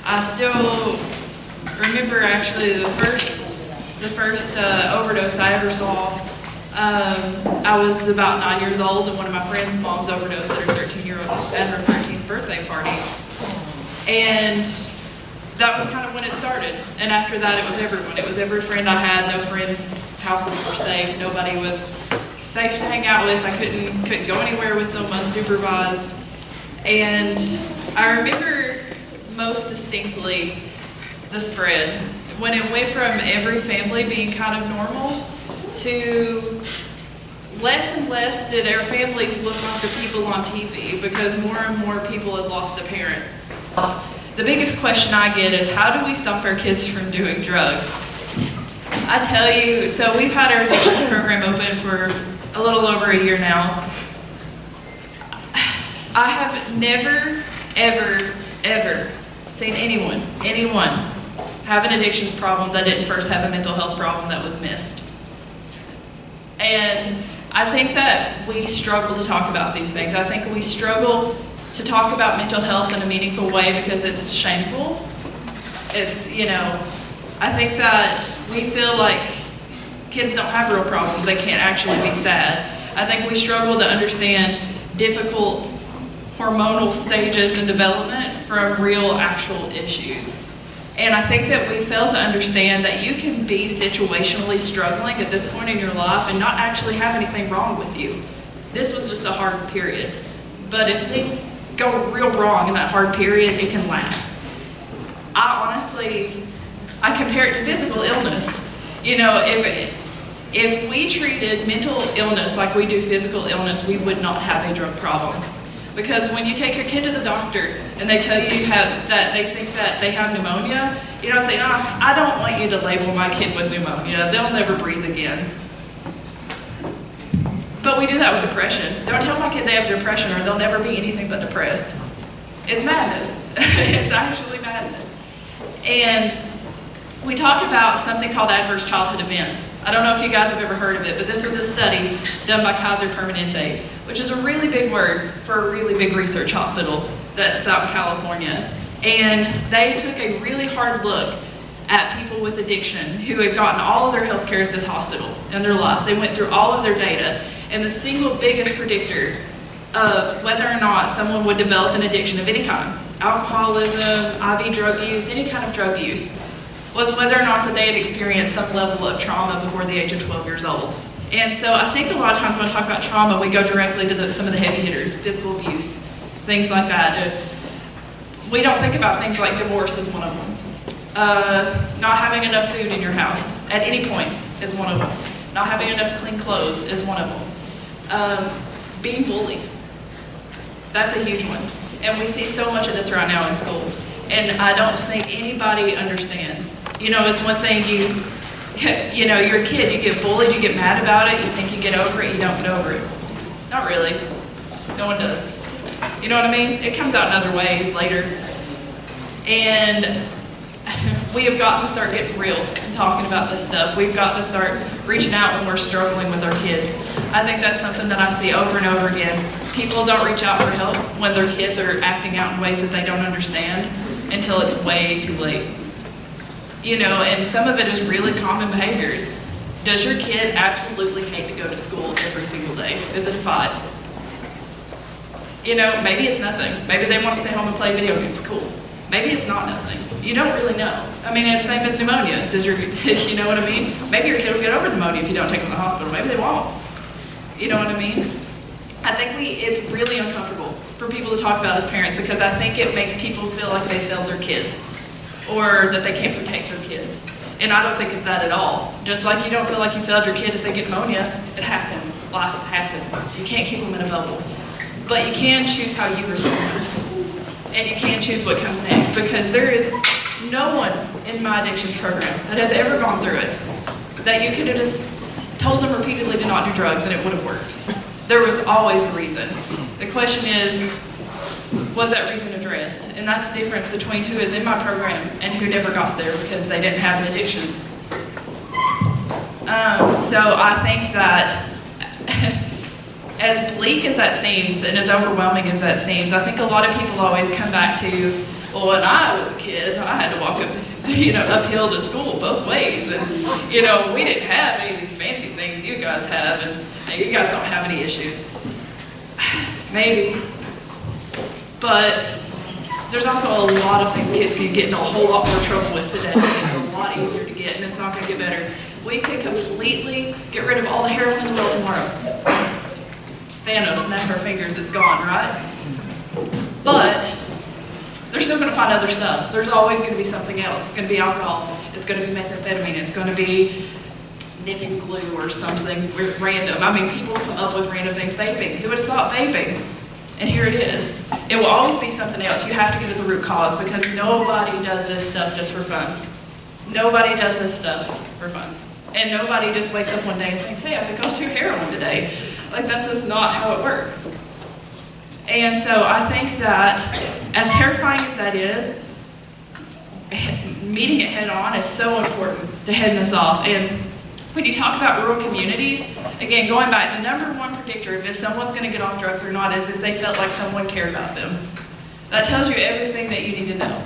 I still remember actually the first overdose I ever saw. I was about 9 years old, and one of my friend's moms overdosed at her 13th birthday party. And that was kind of when it started. And after that, it was everyone. It was every friend I had. No friends' houses were safe. Nobody was safe to hang out with. I couldn't go anywhere with them unsupervised. And I remember most distinctly the spread. When it went from every family being kind of normal to less and less did our families look like the people on TV, because more and more people had lost a parent. The biggest question I get is, how do we stop our kids from doing drugs? I tell you, so we've had our addictions program open for a little over a year now. I have never, ever seen anyone have an addictions problem that didn't first have a mental health problem that was missed. And I think that we struggle to talk about these things. I think we struggle to talk about mental health in a meaningful way because it's shameful. It's, I think that we feel like kids don't have real problems. They can't actually be sad. I think we struggle to understand difficult hormonal stages in development from real actual issues. And I think that we fail to understand that you can be situationally struggling at this point in your life and not actually have anything wrong with you. This was just a hard period. But if things go real wrong in that hard period, it can last. I compare it to physical illness. If we treated mental illness like we do physical illness, we would not have a drug problem. Because when you take your kid to the doctor and they tell you that they think that they have pneumonia, you don't say, "Oh, I don't want you to label my kid with pneumonia. They'll never breathe again." But we do that with depression. Don't tell my kid they have depression or they'll never be anything but depressed. It's madness. It's actually madness. And we talk about something called adverse childhood events. I don't know if you guys have ever heard of it, but this was a study done by Kaiser Permanente, which is a really big word for a really big research hospital that's out in California. And they took a really hard look at people with addiction who had gotten all of their health care at this hospital in their life. They went through all of their data, and the single biggest predictor of whether or not someone would develop an addiction of any kind, alcoholism, IV drug use, any kind of drug use, was whether or not that they had experienced some level of trauma before the age of 12 years old. And so I think a lot of times when I talk about trauma, we go directly to some of the heavy hitters, physical abuse, things like that. We don't think about things like divorce as one of them. Not having enough food in your house at any point is one of them. Not having enough clean clothes is one of them. Being bullied, that's a huge one. And we see so much of this right now in school. And I don't think anybody understands. It's one thing you're a kid, you get bullied, you get mad about it, you think you get over it, you don't get over it. Not really. No one does. You know what I mean? It comes out in other ways later. And we have got to start getting real and talking about this stuff. We've got to start reaching out when we're struggling with our kids. I think that's something that I see over and over again. People don't reach out for help when their kids are acting out in ways that they don't understand until it's way too late. And some of it is really common behaviors. Does your kid absolutely hate to go to school every single day? Is it a fight? Maybe it's nothing. Maybe they want to stay home and play video games. Cool. Maybe it's not nothing. You don't really know. It's the same as pneumonia. You know what I mean? Maybe your kid will get over pneumonia if you don't take them to the hospital. Maybe they won't. You know what I mean? I think it's really uncomfortable for people to talk about as parents, because I think it makes people feel like they failed their kids or that they can't protect their kids. And I don't think it's that at all. Just like you don't feel like you failed your kid if they get pneumonia. It happens. Life happens. You can't keep them in a bubble. But you can choose how you respond. And you can choose what comes next, because there is no one in my addictions program that has ever gone through it that you could have just told them repeatedly to not do drugs and it would have worked. There was always a reason. The question is, was that reason addressed? And that's the difference between who is in my program and who never got there because they didn't have an addiction. So I think that as bleak as that seems and as overwhelming as that seems, I think a lot of people always come back to, Well, when I was a kid, I had to walk uphill to school both ways. And, we didn't have any of these fancy things you guys have, and you guys don't have any issues. Maybe. But there's also a lot of things kids can get in a whole lot more trouble with today. It's a lot easier to get, and it's not going to get better. We could completely get rid of all the heroin in the world tomorrow. Thanos, snap our fingers, it's gone, right? But they're still going to find other stuff. There's always going to be something else. It's going to be alcohol. It's going to be methamphetamine. It's going to be sniffing glue or something random. I mean, people come up with random things. Vaping. Who would have thought vaping? And here it is. It will always be something else. You have to get at the root cause, because nobody does this stuff just for fun. Nobody does this stuff for fun. And nobody just wakes up one day and thinks, hey, I think I'll do heroin today. Like, that's just not how it works. And so I think that, as terrifying as that is, meeting it head on is so important to head this off. And when you talk about rural communities, again, going back, the number one predictor of if someone's going to get off drugs or not is if they felt like someone cared about them. That tells you everything that you need to know.